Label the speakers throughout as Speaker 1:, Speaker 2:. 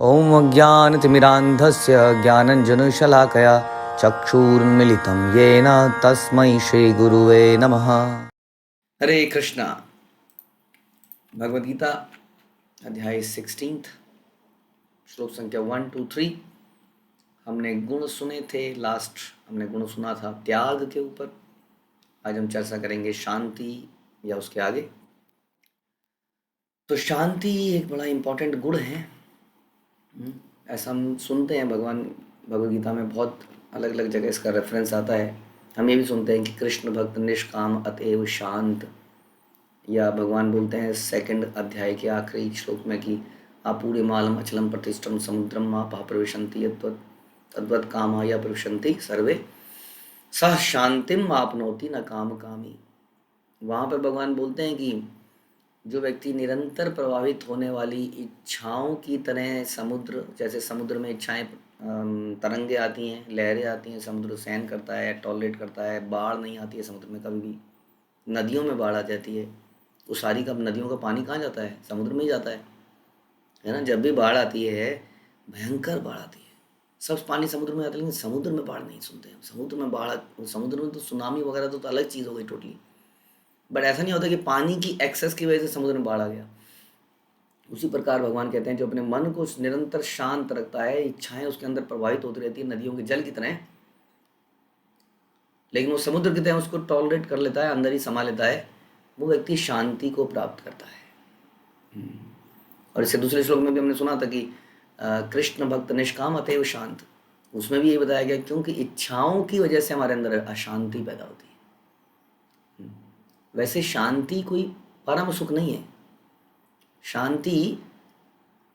Speaker 1: ॐ अज्ञानतिमिरान्धस्य ज्ञानञ्जनशलाकया चक्षुरुन्मिलितं येन तस्मै श्रीगुरुवे नमः। हरे कृष्णा। भगवद गीता अध्याय 16 श्लोक संख्या 1, 2, 3। हमने गुण सुने थे। लास्ट हमने गुण सुना था त्याग के ऊपर। आज हम चर्चा करेंगे शांति या उसके आगे। तो शांति एक बड़ा इम्पोर्टेंट गुण है। ऐसा हम सुनते हैं भगवद गीता में बहुत अलग अलग जगह इसका रेफरेंस आता है। हम ये भी सुनते हैं कि कृष्ण भक्त निष्काम अतएव शांत, या भगवान बोलते हैं 2 अध्याय के आखिरी श्लोक में कि आपूर्य मालम अचलम प्रतिष्ठम समुद्रम मापा प्रविशन्ति तद्वत् कामाय प्रविशन्ति सर्वे सह शांतिम आपनोति न काम कामी। वहाँ पर भगवान बोलते हैं कि जो व्यक्ति निरंतर प्रभावित होने वाली इच्छाओं की तरह समुद्र, जैसे समुद्र में इच्छाएं तरंगे आती हैं, लहरें आती हैं, समुद्र सहन करता है, टॉलरेट करता है, बाढ़ नहीं आती है समुद्र में कभी भी। नदियों में बाढ़ आ जाती है, वो सारी का नदियों का पानी कहाँ जाता है? समुद्र में ही जाता है ना। जब भी बाढ़ आती है, भयंकर बाढ़ आती है, सब पानी समुद्र में आता है, लेकिन समुद्र में बाढ़ नहीं सुनते हैं। समुद्र में बाढ़, समुद्र में तो सुनामी वगैरह तो अलग चीज़ हो गई टोटली। बट ऐसा नहीं होता कि पानी की एक्सेस की वजह से समुद्र में बाढ़ आ गया। उसी प्रकार भगवान कहते हैं जो अपने मन को निरंतर शांत रखता है, इच्छाएं उसके अंदर प्रभावित होती रहती है नदियों के जल की तरह, लेकिन वो समुद्र की तरह उसको टॉलरेट कर लेता है, अंदर ही समा लेता है, वो व्यक्ति शांति को प्राप्त करता है। और इससे दूसरे श्लोक में भी हमने सुना था कि कृष्ण भक्त निष्काम अतएव शांत, उसमें भी यही बताया गया क्योंकि इच्छाओं की वजह से हमारे अंदर अशांति पैदा होती है। वैसे शांति कोई परम सुख नहीं है। शांति,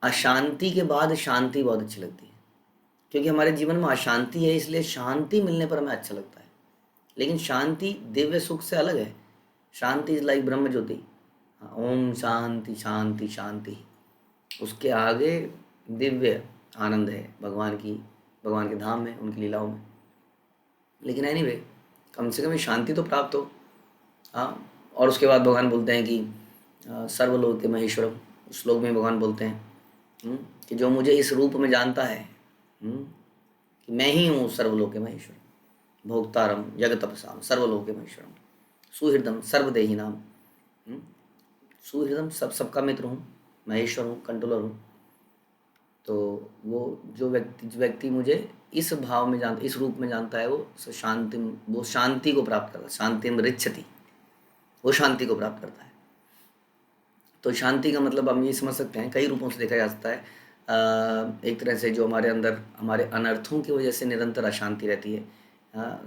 Speaker 1: अशांति के बाद शांति बहुत अच्छी लगती है, क्योंकि हमारे जीवन में अशांति है, इसलिए शांति मिलने पर हमें अच्छा लगता है। लेकिन शांति दिव्य सुख से अलग है। शांति इज लाइक ब्रह्म ज्योति। ओम शांति शांति शांति, उसके आगे दिव्य आनंद है भगवान के धाम में, उनकी लीलाओं में। लेकिन एनीवे, कम से कम शांति तो प्राप्त हो। हाँ, और उसके बाद भगवान बोलते हैं कि सर्वलोक के महेश्वरम, उस श्लोक में भगवान बोलते हैं कि जो मुझे इस रूप में जानता है कि मैं ही हूँ सर्वलोक के महेश्वर, भोक्तारम जगत तपसाम सर्वलोक के महेश्वरम, सुहृदम सर्वदेही नाम, सुहृदम सबका मित्र हूँ, महेश्वर हूँ, कंट्रोलर हूँ। तो वो जो व्यक्ति मुझे इस भाव में जानता, इस रूप में जानता है, वो शांति को प्राप्त करता है। शांतिम रिच्छति, वो शांति को प्राप्त करता है। तो शांति का मतलब हम ये समझ सकते हैं, कई रूपों से देखा जा सकता है। एक तरह से जो हमारे अंदर हमारे अनर्थों की वजह से निरंतर अशांति रहती है,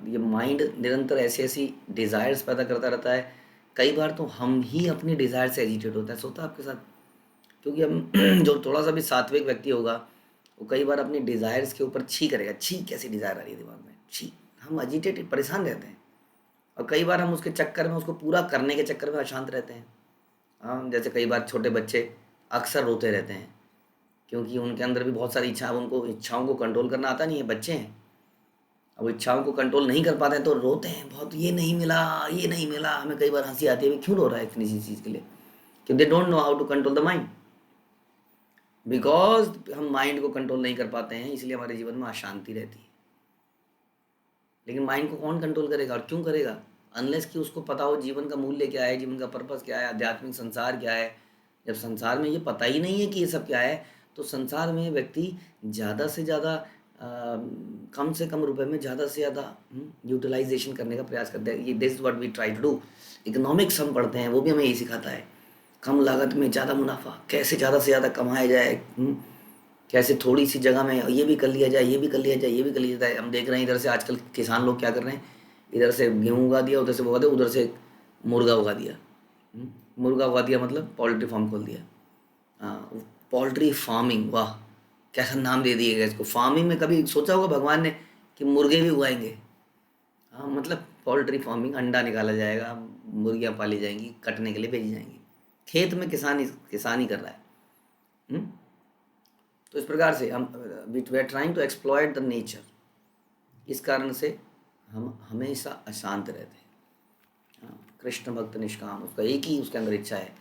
Speaker 1: ये माइंड निरंतर ऐसी डिज़ायर्स पैदा करता रहता है। कई बार तो हम ही अपनी डिज़ायर से एजिटेट होता है। सोता आपके साथ? क्योंकि हम जो थोड़ा सा भी सात्विक व्यक्ति होगा, वो कई बार अपनी डिज़ायर्स के ऊपर छी करेगा, छी कैसी डिज़ायर आ रही है दिमाग में, छी। हम एजिटेटेड, परेशान रहते हैं, और कई बार हम उसके चक्कर में, उसको पूरा करने के चक्कर में अशांत रहते हैं। जैसे कई बार छोटे बच्चे अक्सर रोते रहते हैं, क्योंकि उनके अंदर भी बहुत सारी इच्छा, उनको इच्छाओं को कंट्रोल करना आता नहीं है। बच्चे हैं, अब इच्छाओं को कंट्रोल नहीं कर पाते हैं तो रोते हैं बहुत, ये नहीं मिला, ये नहीं मिला। हमें कई बार हंसी आती है, क्यों रो रहा है इतनी सी चीज़ के लिए? क्योंकि they don't know how to control the mind. Because हम माइंड को कंट्रोल नहीं कर पाते हैं, इसलिए हमारे जीवन में अशांति रहती है। लेकिन माइंड को कौन कंट्रोल करेगा और क्यों करेगा? अनलेस कि उसको पता हो जीवन का मूल्य क्या है, जीवन का पर्पस क्या है, आध्यात्मिक संसार क्या है। जब संसार में ये पता ही नहीं है कि ये सब क्या है, तो संसार में व्यक्ति ज़्यादा से ज़्यादा कम से कम रुपए में ज़्यादा से ज़्यादा यूटिलाइजेशन करने का प्रयास करते हैं। ये this is what we try to do. Economics हम पढ़ते हैं, वो भी हमें यही सिखाता है, कम लागत में ज़्यादा मुनाफा, कैसे ज़्यादा से ज़्यादा कमाया जाए, कैसे थोड़ी सी जगह में ये भी कर लिया जाए, ये भी कर लिया जाए, ये भी कर लिया जाए। हम देख रहे हैं इधर से आजकल किसान लोग क्या कर रहे हैं, इधर से गेहूँ उगा दिया, उधर से वो उगा दिया, उधर से मुर्गा उगा दिया। मुर्गा उगा दिया मतलब पोल्ट्री फार्म खोल दिया। हाँ, पोल्ट्री फार्मिंग, वाह कैसा नाम दे दिएगा इसको। फार्मिंग में कभी सोचा होगा भगवान ने कि मुर्गे भी उगाएंगे? हाँ, मतलब पोल्ट्री फार्मिंग, अंडा निकाला जाएगा, मुर्गियाँ पाली जाएंगी, कटने के लिए भेजी जाएंगी। खेत में किसान ही कर रहा है। तो इस प्रकार से हम we are trying to exploit the nature. इस कारण से हम हमेशा अशांत रहते हैं। कृष्ण भक्त निष्काम, उसका एक ही उसके अंदर इच्छा है,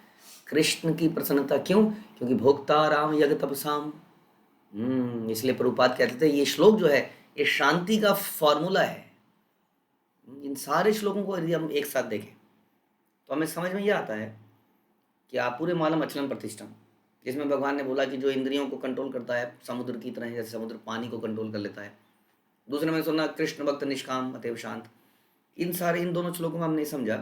Speaker 1: कृष्ण की प्रसन्नता। क्यों? क्योंकि भोक्ता राम यज्ञ तपसाम, इसलिए प्रभुपाद कहते थे ये श्लोक जो है ये शांति का फॉर्मूला है। इन सारे श्लोकों को यदि हम एक साथ देखें तो हमें समझ में ये आता है कि आप पूरे मालम अचलम प्रतिष्ठम, जिसमें भगवान ने बोला कि जो इंद्रियों को कंट्रोल करता है समुद्र की तरह, जैसे समुद्र पानी को कंट्रोल कर लेता है। दूसरे में सुना कृष्ण भक्त निष्काम अतएव शांत। इन दोनों श्लोकों में हमने समझा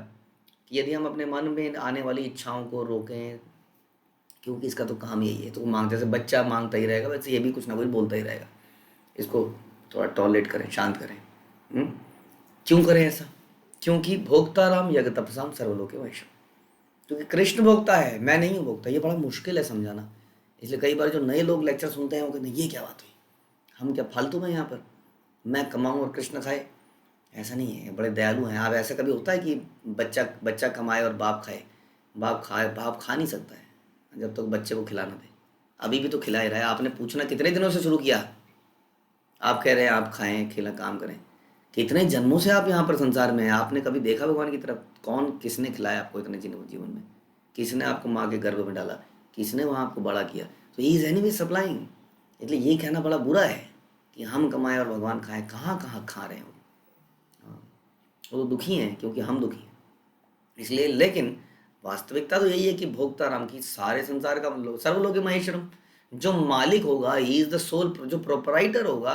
Speaker 1: कि यदि हम अपने मन में आने वाली इच्छाओं को रोकें, क्योंकि इसका तो काम यही है, तो मांग जैसे बच्चा मांगता ही रहेगा वैसे ये भी कुछ ना कुछ बोलता ही रहेगा, इसको थोड़ा टॉलरेट करें, शांत करें। क्यों करें ऐसा? क्योंकि भोक्ता राम यज्ञ तपसाम सर्वलोके वैश्व, क्योंकि कृष्ण भोक्ता है, मैं नहीं हूँ भोक्ता। ये बड़ा मुश्किल है समझाना, इसलिए कई बार जो नए लोग लेक्चर सुनते हैं वो कहते हैं ये क्या बात हुई, हम क्या फालतू में यहाँ पर, मैं कमाऊँ और कृष्ण खाए? ऐसा नहीं है, बड़े दयालु हैं आप। ऐसा कभी होता है कि बच्चा कमाए और बाप खाए? बाप खा नहीं सकता है जब तक बच्चे को खिलाना दे। अभी भी तो खिला ही रहा है। आपने पूछना कितने दिनों से शुरू किया, आप कह रहे हैं आप खाएं खिला काम करें। कितने जन्मों से आप यहाँ पर संसार में हैं? आपने कभी देखा भगवान की तरफ? किसने खिलाया आपको इतने जीवन में? किसने आपको माँ के गर्भ में डाला? किसने वहाँ आपको बड़ा किया? तो ही इज़ एनीवे सप्लाइंग। इसलिए ये कहना बड़ा बुरा है कि हम कमाएं और भगवान खाएं। कहाँ कहाँ खा रहे हो? वो तो दुखी हैं क्योंकि हम दुखी हैं इसलिए। लेकिन वास्तविकता तो यही है कि भोक्ता राम की सारे संसार का सर्वलोक महेश्वरम, जो मालिक होगा, ही इज द सोल, जो प्रोपराइटर होगा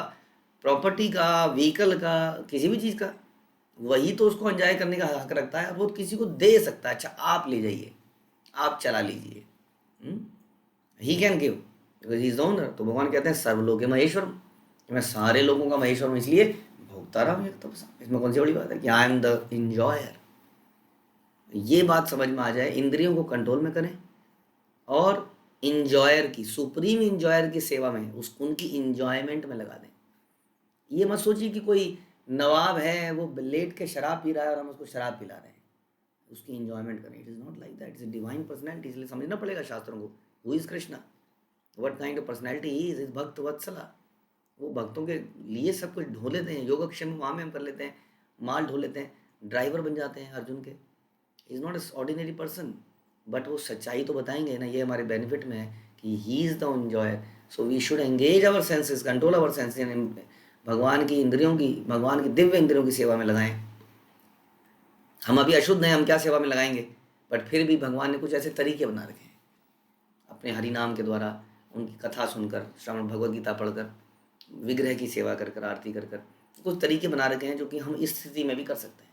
Speaker 1: प्रॉपर्टी का, व्हीकल का, किसी भी चीज़ का, वही तो उसको एंजॉय करने का हक रखता है। वो किसी को दे सकता है, अच्छा आप ले जाइए, आप चला लीजिए, he can give because he is owner. तो भगवान कहते हैं सर्वलोक महेश्वरम, मैं सारे लोगों का महेश्वर हूँ, इसलिए भोक्ता राम एक तपसा। इसमें कौन सी बड़ी बात है कि आई एम द इंजॉयर। ये बात समझ में आ जाए, इंद्रियों को कंट्रोल में करें और इंजॉयर की, सुप्रीम इंजॉयर की सेवा में, उनकी इंजॉयमेंट में लगा दें। ये मत सोचिए कि कोई नवाब है वो लेट के शराब पी रहा है और हम उसको शराब पिला रहे हैं, उसकी इंजॉयमेंट करें। It is not like that, it's a divine personality. इसलिए समझना पड़ेगा शास्त्रों को, who is Krishna, what kind of personality he is भक्त वत्सला। वो भक्तों के लिए सब कुछ ढो लेते हैं, योगक्षेम वहाँ में हम कर लेते हैं, माल ढो लेते हैं, ड्राइवर बन जाते हैं अर्जुन के। Is not a ordinary person, but वो सच्चाई तो बताएंगे ना। ये हमारे बेनिफिट में है कि he is the enjoyer. So we should engage our senses, control our senses, भगवान की इंद्रियों की, भगवान की दिव्य इंद्रियों की सेवा में लगाएं। हम अभी अशुद्ध हैं, हम क्या सेवा में लगाएंगे? बट फिर भी भगवान ने कुछ ऐसे तरीके बना रखे हैं अपने हरि नाम के द्वारा, उनकी कथा सुनकर, श्रवण भगवद गीता पढ़कर, विग्रह की सेवा कर कर, आरती कर कर, कुछ तरीके बना रखे हैं जो कि हम इस स्थिति में भी कर सकते हैं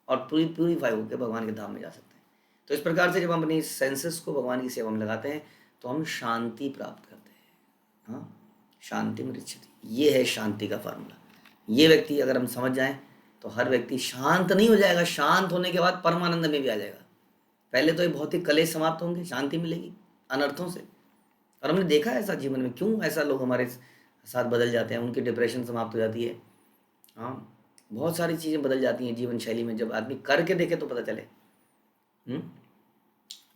Speaker 1: और प्यूरीफाई होकर भगवान के धाम में जा सकते हैं। तो इस प्रकार से जब हम अपनी सेंसेस को भगवान की सेवा में लगाते हैं तो हम शांति प्राप्त करते हैं। हाँ, शांति में रिच्छति, ये है शांति का फार्मूला। ये व्यक्ति अगर हम समझ जाएं तो हर व्यक्ति शांत नहीं हो जाएगा, शांत होने के बाद परमानंद में भी आ जाएगा। पहले तो ये भौतिक कलेश समाप्त होंगे, शांति मिलेगी अनर्थों से। और हमने देखा है ऐसा जीवन में, क्यों ऐसा लोग हमारे साथ बदल जाते हैं, उनकी डिप्रेशन समाप्त हो जाती है। हाँ, बहुत सारी चीज़ें बदल जाती हैं जीवन शैली में, जब आदमी करके देखे तो पता चले।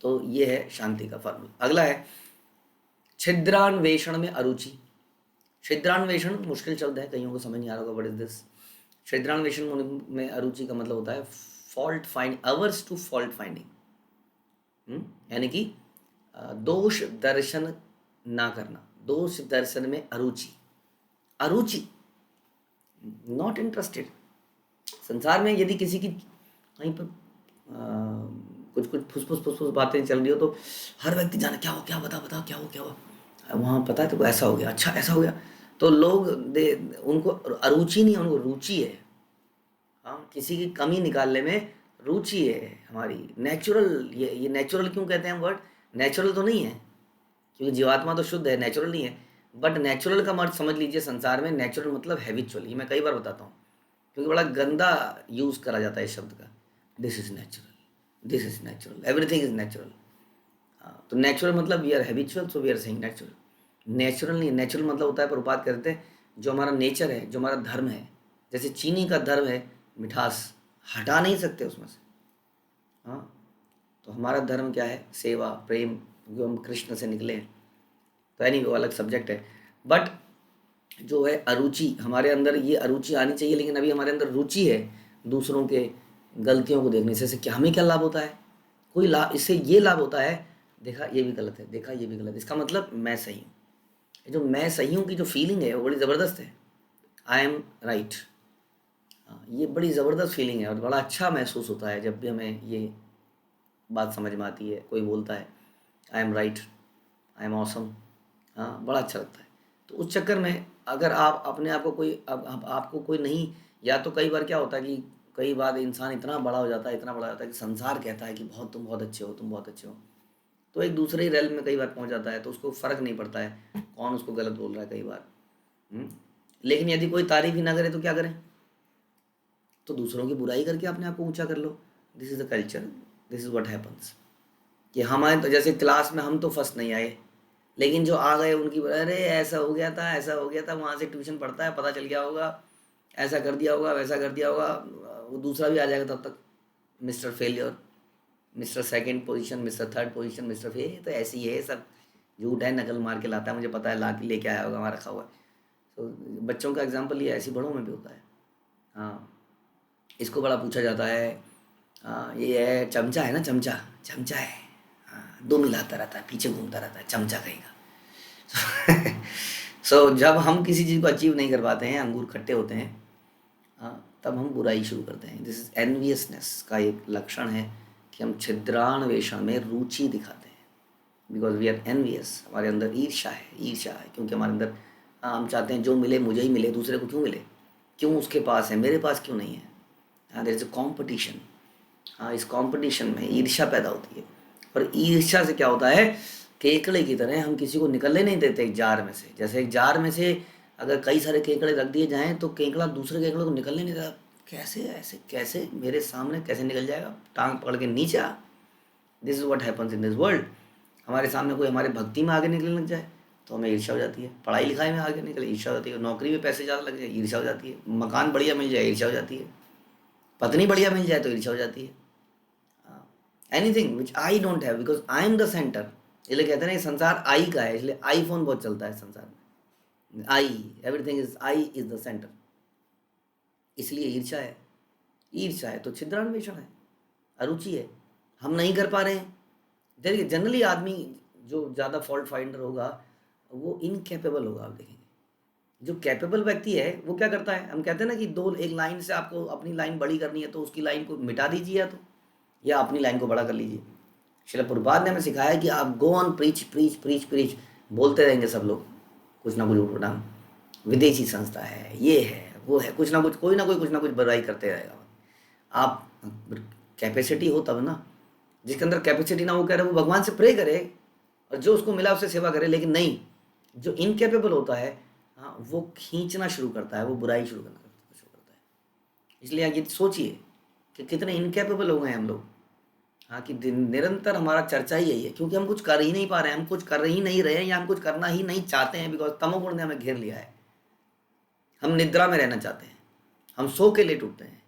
Speaker 1: तो ये है शांति का फॉर्मूला। अगला है छिद्रान्वेषण में अरुचि। छिद्रान्वेषण मुश्किल शब्द है, कईयों को समझ नहीं आ रहा होगा, व्हाट इज दिस। छिद्रान्वेषण में अरुचि का मतलब होता है fault find, averse to fault finding, यानी कि दोष दर्शन ना करना, दोष दर्शन में अरुचि, अरुचि, नॉट इंटरेस्टेड। संसार में यदि किसी की कहीं पर कुछ फुसफुस बातें चल रही हो तो हर व्यक्ति जाने क्या हो, क्या बता क्या हुआ वहाँ, पता है तो ऐसा हो गया, अच्छा ऐसा हो गया। तो लोग उनको अरुचि नहीं है, उनको रुचि है। हाँ, किसी की कमी निकालने में रुचि है हमारी। नेचुरल, ये नेचुरल क्यों कहते हैं वर्ड? नेचुरल तो नहीं है क्योंकि जीवात्मा तो शुद्ध है, नेचुरल नहीं है। बट नेचुरल का मर्ज समझ लीजिए, संसार में नेचुरल मतलब हैबिचुअल। ये मैं कई बार बताता हूँ क्योंकि बड़ा गंदा यूज़ करा जाता है इस शब्द का। This is natural, this is natural, everything is natural. तो नेचुरल मतलब we are habitual, so we are saying natural. Natural नहीं, नेचुरल मतलब होता है, प्रभुपाद कहते हैं जो हमारा नेचर है, जो हमारा धर्म है। जैसे चीनी का धर्म है मिठास, हटा नहीं सकते उसमें से। हाँ, तो हमारा धर्म क्या है? सेवा, प्रेम, जो हम कृष्ण से निकले हैं। तो यानी वो अलग सब्जेक्ट है। बट जो है अरुचि, हमारे अंदर ये अरुचि आनी चाहिए, लेकिन अभी हमारे अंदर रुचि है दूसरों के गलतियों को देखने से। क्या हमें क्या लाभ होता है? कोई लाभ, इससे ये लाभ होता है, देखा ये भी गलत है, देखा ये भी गलत है, इसका मतलब मैं सही हूँ। ये जो मैं सही हूँ की जो फीलिंग है वो बड़ी ज़बरदस्त है। I am right. ये बड़ी ज़बरदस्त फीलिंग है और बड़ा अच्छा महसूस होता है जब भी हमें ये बात समझ में आती है, कोई बोलता है I am right, I am awesome. हाँ, बड़ा अच्छा लगता है। तो उस चक्कर में अगर आप अपने आप को कोई अब आपको कोई नहीं, या तो कई बार क्या होता है कि कई बार इंसान इतना बड़ा हो जाता है, इतना बड़ा हो जाता है कि संसार कहता है कि बहुत तुम बहुत अच्छे हो, तुम बहुत अच्छे हो। तो एक दूसरे ही रेल में कई बार पहुंच जाता है, तो उसको फ़र्क नहीं पड़ता है कौन उसको गलत बोल रहा है कई बार। हुँ? लेकिन यदि कोई तारीफ़ ही ना करे तो क्या करें? तो दूसरों की बुराई करके अपने आप को ऊँचा कर लो। This is the culture, this is what happens. कि हमारे तो जैसे क्लास में हम तो फर्स्ट नहीं आए, लेकिन जो आ गए उनकी अरे ऐसा हो गया था, ऐसा हो गया था, वहाँ से ट्यूशन पढ़ता है, पता चल गया होगा, ऐसा कर दिया होगा, वैसा कर दिया होगा। वो दूसरा भी आ जाएगा तब तक, mister failure, mister second position, mister third position, mister फे तो ऐसी है सब, झूठ है, नकल मार के लाता है, मुझे पता है ला के लेके आया होगा, वहाँ रखा हुआ है। तो बच्चों का एग्जाम्पल ये ऐसी बड़ों में भी होता है। हाँ, इसको बड़ा पूछा जाता है। हाँ, ये है चमचा है ना, चमचा, चमचा है। हाँ, दो मिलाता रहता है, पीछे घूमता रहता है, चमचा कहेगा। सो जब हम किसी चीज़ को अचीव नहीं कर पाते हैं, अंगूर खट्टे होते हैं, हाँ, तब हम बुराई शुरू करते हैं। दिस इज एनवियसनेस का एक लक्षण है कि हम छिद्रान्वेषण में रुचि दिखाते हैं, बिकॉज वी आर एनवियस। हमारे अंदर ईर्ष्या है, ईर्ष्या है, क्योंकि हमारे अंदर हम चाहते हैं जो मिले मुझे ही मिले, दूसरे को क्यों मिले, क्यों उसके पास है मेरे पास क्यों नहीं है। हाँ, देयर इज अ कॉम्पिटिशन। हाँ, इस कंपटीशन में ईर्ष्या पैदा होती है। और ईर्ष्या से क्या होता है, केकड़े की तरह हम किसी को निकलने नहीं देते एक जार में से। जैसे एक जार में से अगर कई सारे केकड़े रख दिए जाएं तो केकड़ा दूसरे केकड़े को निकलने नहीं देता। कैसे ऐसे, कैसे मेरे सामने कैसे निकल जाएगा, टांग पकड़ के नीचे आ। This is what happens in this world. हमारे सामने कोई हमारे भक्ति में आगे निकलने लग जाए तो हमें ईर्ष्या हो जाती है, पढ़ाई लिखाई में आगे निकले ईर्ष्या हो जाती है, नौकरी में पैसे ज़्यादा लग जाए ईर्ष्या हो जाती है, मकान बढ़िया मिल जाए ईर्ष्या हो जाती है, पत्नी बढ़िया मिल जाए तो ईर्ष्या हो जाती है। Anything which I don't have, because I am the centre. इसलिए कहते हैं ना ये संसार आई का है, इसलिए आईफोन बहुत चलता है संसार में। I, everything is I is the centre. इसलिए ईर्ष्या है। ईर्ष्या है तो छिद्रान्वेषण है, अरुचि है, हम नहीं कर पा रहे हैं। देखिए जनरली आदमी जो ज़्यादा फॉल्ट फाइंडर होगा वो इनकेपेबल होगा। आप देखेंगे जो कैपेबल व्यक्ति है वो क्या करता है, हम कहते हैं ना कि दो एक लाइन से आपको अपनी लाइन बड़ी करनी है तो उसकी लाइन को मिटा दीजिए, या अपनी लाइन को बड़ा कर लीजिए। श्रील प्रभुपाद ने हमें सिखाया कि आप go on preach preach preach preach, बोलते रहेंगे सब लोग कुछ ना कुछ उठा, विदेशी संस्था है, ये है वो है, कुछ ना कुछ कोई ना कोई कुछ ना कुछ बुराई करते रहेगा। आप कैपेसिटी हो तब ना, जिसके अंदर कैपेसिटी ना वो कह रहे वो भगवान से प्रे करे और जो उसको मिला उससे सेवा करे। लेकिन नहीं, जो इनकेपेबल होता है हाँ वो खींचना शुरू करता है, वो बुराई शुरू करना शुरू करता है। इसलिए ये सोचिए कि कितने इनकेपेबल हो गए हम लोग। हाँ, कि निरंतर हमारा चर्चा ही यही है, क्योंकि हम कुछ कर ही नहीं पा रहे हैं, हम कुछ कर ही नहीं रहे हैं, या हम कुछ करना ही नहीं चाहते हैं, बिकॉज तमोगुण ने हमें घेर लिया है। हम निद्रा में रहना चाहते हैं, हम सो के लेट उठते हैं,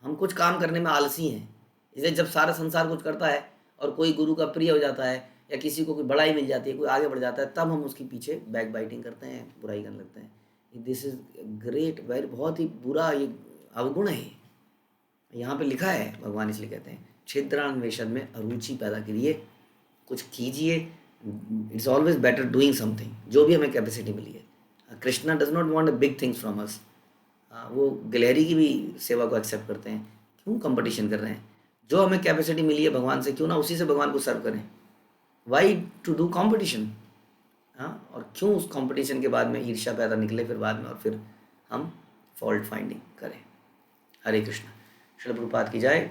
Speaker 1: हम कुछ काम करने में आलसी हैं। इसलिए जब सारा संसार कुछ करता है और कोई गुरु का प्रिय हो जाता है या किसी को कोई बड़ाई मिल जाती है, कोई आगे बढ़ जाता है, तब हम उसके पीछे बैक बाइटिंग करते हैं, बुराई करने लगते हैं। दिस इज ग्रेट, वेरी बहुत ही बुरा ये अवगुण है। यहाँ पे लिखा है, भगवान इसलिए कहते हैं छिद्रान्वेषण में अरुचि पैदा करिए, कुछ कीजिए। It's always better doing something, जो भी हमें कैपेसिटी मिली है। Krishna does not want big things from us. वो गिलहरी की भी सेवा को एक्सेप्ट करते हैं। क्यों कंपटीशन कर रहे हैं, जो हमें कैपेसिटी मिली है भगवान से, क्यों ना उसी से भगवान को सर्व करें। Why to do competition. हाँ, और क्यों उस कंपटीशन के बाद में ईर्ष्या पैदा निकले फिर बाद में, और फिर हम फॉल्ट फाइंडिंग करें। हरे कृष्ण। श्रील प्रभुपाद की जय,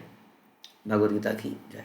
Speaker 1: भगवद गीता की जय।